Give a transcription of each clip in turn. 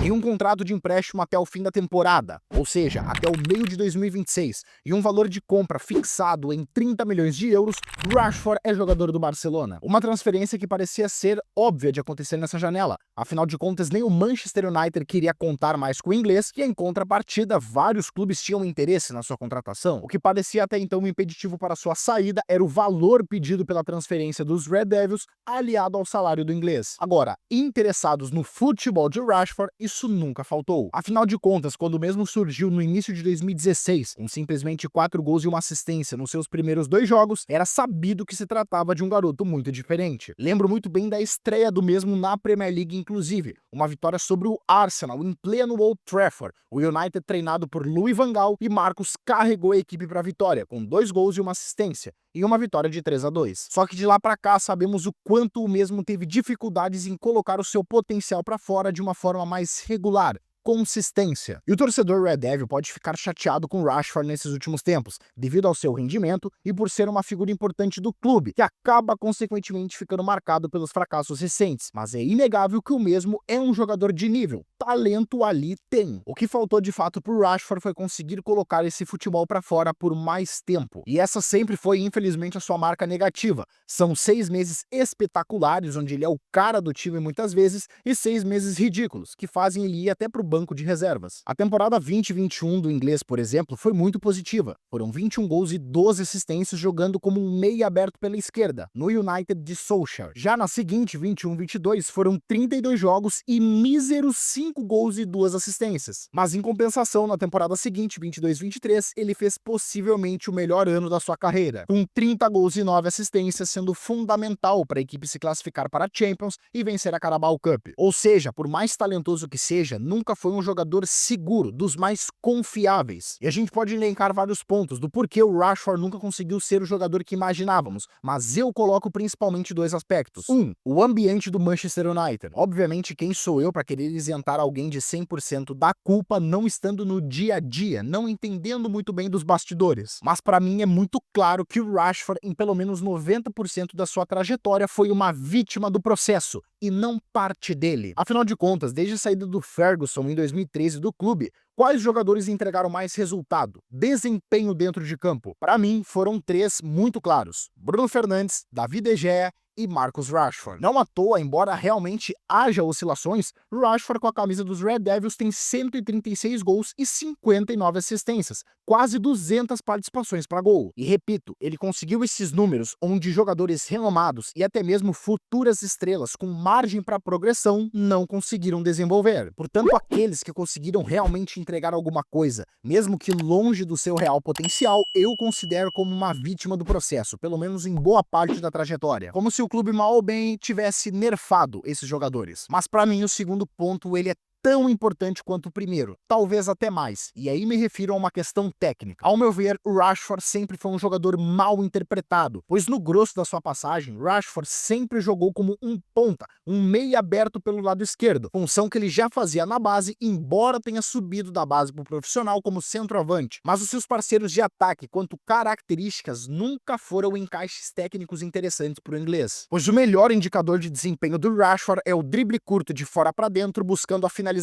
Em um contrato de empréstimo até o fim da temporada, ou seja, até o meio de 2026, e um valor de compra fixado em 30 milhões de euros, Rashford é jogador do Barcelona. Uma transferência que parecia ser óbvia de acontecer nessa janela. Afinal de contas, nem o Manchester United queria contar mais com o inglês, e em contrapartida, vários clubes tinham interesse na sua contratação. O que parecia até então um impeditivo para sua saída era o valor pedido pela transferência dos Red Devils, aliado ao salário do inglês. Agora, interessados no futebol de Rashford, isso nunca faltou. Afinal de contas, quando o mesmo surgiu no início de 2016, com simplesmente 4 gols e uma assistência nos seus primeiros 2 jogos, era sabido que se tratava de um garoto muito diferente. Lembro muito bem da estreia do mesmo na Premier League, inclusive, uma vitória sobre o Arsenal em pleno Old Trafford. O United, treinado por Louis van Gaal, e Marcos carregou a equipe para a vitória, com 2 gols e uma assistência, e uma vitória de 3-2. Só que de lá para cá sabemos o quanto o mesmo teve dificuldades em colocar o seu potencial para fora de uma forma mais regular. Consistência. E o torcedor Red Devil pode ficar chateado com Rashford nesses últimos tempos, devido ao seu rendimento e por ser uma figura importante do clube, que acaba consequentemente ficando marcado pelos fracassos recentes. Mas é inegável que o mesmo é um jogador de nível. Talento ali tem. O que faltou de fato pro Rashford foi conseguir colocar esse futebol para fora por mais tempo. E essa sempre foi, infelizmente, a sua marca negativa. São 6 meses espetaculares, onde ele é o cara do time muitas vezes, e 6 meses ridículos, que fazem ele ir até pro banco de reservas. A temporada 2021 do inglês, por exemplo, foi muito positiva. Foram 21 gols e 12 assistências jogando como um meia aberto pela esquerda, no United de Solskjaer. Já na seguinte, 21-22, foram 32 jogos e míseros 5 gols e 2 assistências. Mas em compensação, na temporada seguinte, 22-23, ele fez possivelmente o melhor ano da sua carreira, com 30 gols e 9 assistências, sendo fundamental para a equipe se classificar para a Champions e vencer a Carabao Cup. Ou seja, por mais talentoso que seja, nunca foi um jogador seguro, dos mais confiáveis. E a gente pode elencar vários pontos do porquê o Rashford nunca conseguiu ser o jogador que imaginávamos, mas eu coloco principalmente 2 aspectos. O ambiente do Manchester United. Obviamente, quem sou eu para querer isentar alguém de 100% da culpa não estando no dia a dia, não entendendo muito bem dos bastidores. Mas para mim é muito claro que o Rashford, em pelo menos 90% da sua trajetória, foi uma vítima do processo e não parte dele. Afinal de contas, desde a saída do Ferguson em 2013 do clube, quais jogadores entregaram mais resultado, desempenho dentro de campo? Para mim, foram 3 muito claros: Bruno Fernandes, David De Gea e Marcus Rashford. Não à toa, embora realmente haja oscilações, Rashford com a camisa dos Red Devils tem 136 gols e 59 assistências, quase 200 participações para gol. E repito, ele conseguiu esses números onde jogadores renomados e até mesmo futuras estrelas com margem para progressão não conseguiram desenvolver. Portanto, aqueles que conseguiram realmente entregar alguma coisa, mesmo que longe do seu real potencial, eu considero como uma vítima do processo, pelo menos em boa parte da trajetória. Como se o clube mal ou bem tivesse nerfado esses jogadores. Mas para mim o segundo ponto, ele é tão importante quanto o primeiro, talvez até mais, e aí me refiro a uma questão técnica. Ao meu ver, o Rashford sempre foi um jogador mal interpretado, pois no grosso da sua passagem, Rashford sempre jogou como um ponta, um meia aberto pelo lado esquerdo, função que ele já fazia na base, embora tenha subido da base para o profissional como centroavante. Mas os seus parceiros de ataque, quanto características, nunca foram encaixes técnicos interessantes para o inglês, pois o melhor indicador de desempenho do Rashford é o drible curto de fora para dentro buscando a finalização,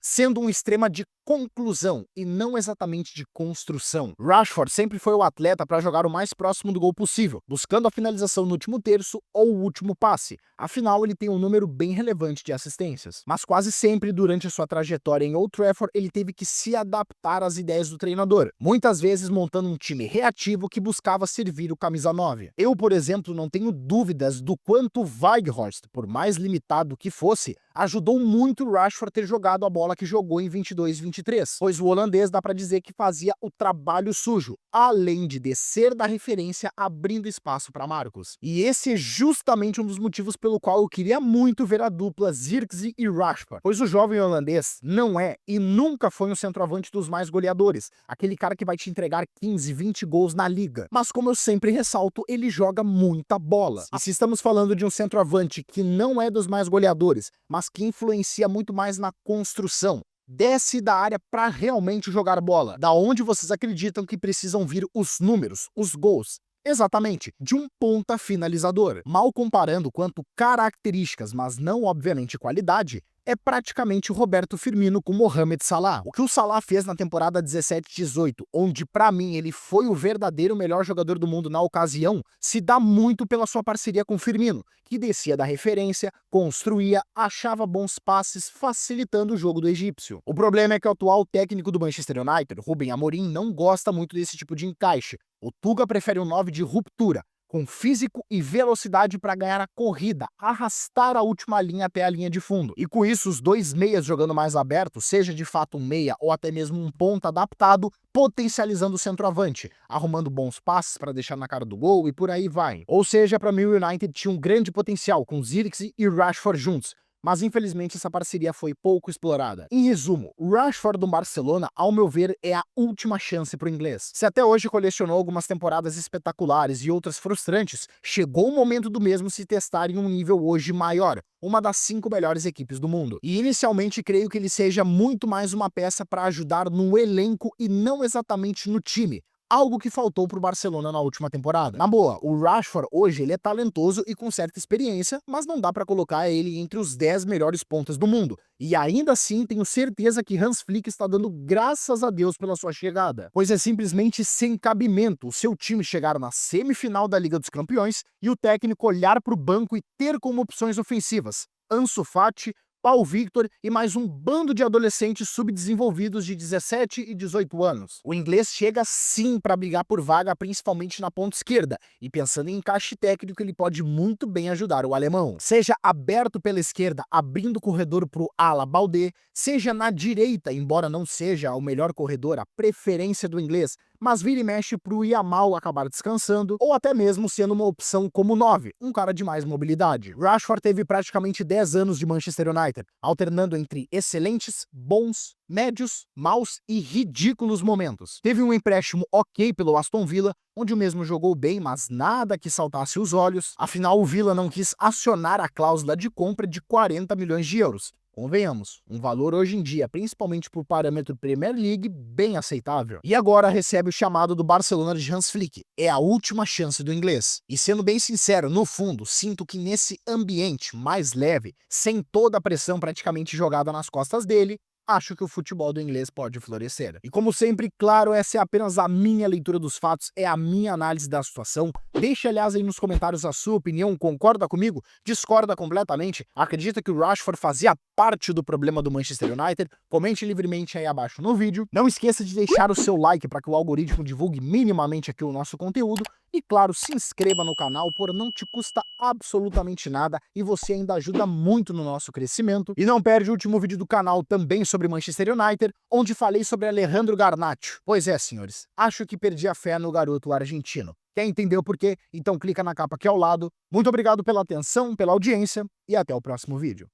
sendo um extrema de conclusão e não exatamente de construção. Rashford sempre foi o atleta para jogar o mais próximo do gol possível, buscando a finalização no último terço ou o último passe. Afinal, ele tem um número bem relevante de assistências. Mas quase sempre durante a sua trajetória em Old Trafford, ele teve que se adaptar às ideias do treinador, muitas vezes montando um time reativo que buscava servir o camisa 9. Eu, por exemplo, não tenho dúvidas do quanto Weghorst, por mais limitado que fosse, ajudou muito o Rashford ter jogado a bola que jogou em 22-23, pois o holandês dá para dizer que fazia o trabalho sujo, além de descer da referência abrindo espaço para Marcus. E esse é justamente um dos motivos pelo qual eu queria muito ver a dupla Zirkzee e Rashford, pois o jovem holandês não é e nunca foi um centroavante dos mais goleadores, aquele cara que vai te entregar 15, 20 gols na liga. Mas como eu sempre ressalto, ele joga muita bola. E se estamos falando de um centroavante que não é dos mais goleadores, mas que influencia muito mais na construção, desce da área para realmente jogar bola, da onde vocês acreditam que precisam vir os números, os gols? Exatamente, de um ponta finalizador. Mal comparando quanto características, mas não obviamente qualidade, é praticamente o Roberto Firmino com Mohamed Salah. O que o Salah fez na temporada 17-18, onde pra mim ele foi o verdadeiro melhor jogador do mundo na ocasião, se dá muito pela sua parceria com Firmino, que descia da referência, construía, achava bons passes, facilitando o jogo do egípcio. O problema é que o atual técnico do Manchester United, Ruben Amorim, não gosta muito desse tipo de encaixe. O Tuga prefere um 9 de ruptura, com físico e velocidade para ganhar a corrida, arrastar a última linha até a linha de fundo. E com isso, os dois meias jogando mais aberto, seja de fato um meia ou até mesmo um ponta adaptado, potencializando o centroavante, arrumando bons passes para deixar na cara do gol e por aí vai. Ou seja, para mim o United tinha um grande potencial com Zirkzee e Rashford juntos, mas infelizmente essa parceria foi pouco explorada. Em resumo, o Rashford do Barcelona, ao meu ver, é a última chance pro inglês. Se até hoje colecionou algumas temporadas espetaculares e outras frustrantes, chegou o momento do mesmo se testar em um nível hoje maior, uma das 5 melhores equipes do mundo. E inicialmente creio que ele seja muito mais uma peça para ajudar no elenco e não exatamente no time. Algo que faltou pro Barcelona na última temporada. Na boa, o Rashford hoje ele é talentoso e com certa experiência, mas não dá pra colocar ele entre os 10 melhores pontas do mundo. E ainda assim, tenho certeza que Hans Flick está dando graças a Deus pela sua chegada, pois é simplesmente sem cabimento o seu time chegar na semifinal da Liga dos Campeões e o técnico olhar pro banco e ter como opções ofensivas Ansu Fati, Paul Victor e mais um bando de adolescentes subdesenvolvidos de 17 e 18 anos. O inglês chega sim para brigar por vaga, principalmente na ponta esquerda, e pensando em encaixe técnico, ele pode muito bem ajudar o alemão. Seja aberto pela esquerda, abrindo corredor para o ala Baldé, seja na direita, embora não seja o melhor corredor, a preferência do inglês, mas vira e mexe para o Yamal acabar descansando, ou até mesmo sendo uma opção como 9, um cara de mais mobilidade. Rashford teve praticamente 10 anos de Manchester United, alternando entre excelentes, bons, médios, maus e ridículos momentos. Teve um empréstimo ok pelo Aston Villa, onde o mesmo jogou bem, mas nada que saltasse os olhos. Afinal, o Villa não quis acionar a cláusula de compra de 40 milhões de euros. Convenhamos, um valor hoje em dia, principalmente por parâmetro Premier League, bem aceitável. E agora recebe o chamado do Barcelona de Hans Flick. É a última chance do inglês. E sendo bem sincero, no fundo, sinto que nesse ambiente mais leve, sem toda a pressão praticamente jogada nas costas dele, acho que o futebol do inglês pode florescer. E como sempre, claro, essa é apenas a minha leitura dos fatos, é a minha análise da situação. Deixe, aliás, aí nos comentários a sua opinião, concorda comigo? Discorda completamente? Acredita que o Rashford fazia parte do problema do Manchester United? Comente livremente aí abaixo no vídeo. Não esqueça de deixar o seu like para que o algoritmo divulgue minimamente aqui o nosso conteúdo. E claro, se inscreva no canal, por não te custa absolutamente nada e você ainda ajuda muito no nosso crescimento. E não perde o último vídeo do canal também sobre Manchester United, onde falei sobre Alejandro Garnacho. Pois é, senhores, acho que perdi a fé no garoto argentino. Quer entender o porquê? Então clica na capa aqui ao lado. Muito obrigado pela atenção, pela audiência e até o próximo vídeo.